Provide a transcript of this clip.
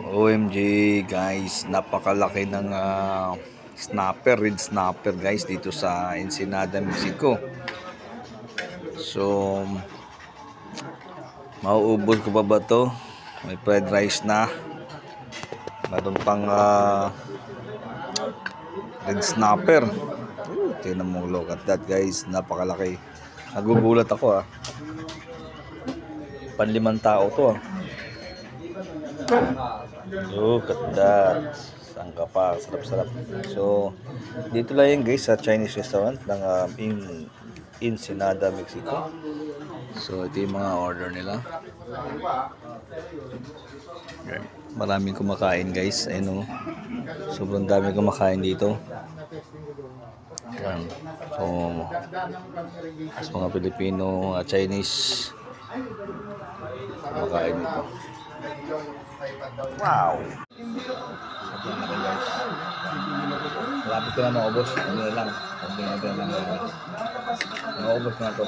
OMG guys, napakalaki ng snapper, red snapper guys dito sa Ensenada, Mexico. So, mauubos ko pa ba to? May fried rice na. Meron pang red snapper. Tingnan mo, look at that guys, napakalaki. Nagugulat ako Panlimang tao to Look at that. Sangka pa, sarap-sarap. So, dito lang yan guys sa Chinese restaurant ng Ensenada, Mexico. So, ito yung mga order nila. Maraming kumakain guys. Ayun, sobrang dami kumakain dito. Yan. So, as mga Pilipino, Chinese kumakain dito. Wow! Malapit ko na maubos. Ano na lang. Kunti na lang. Maubos na ito.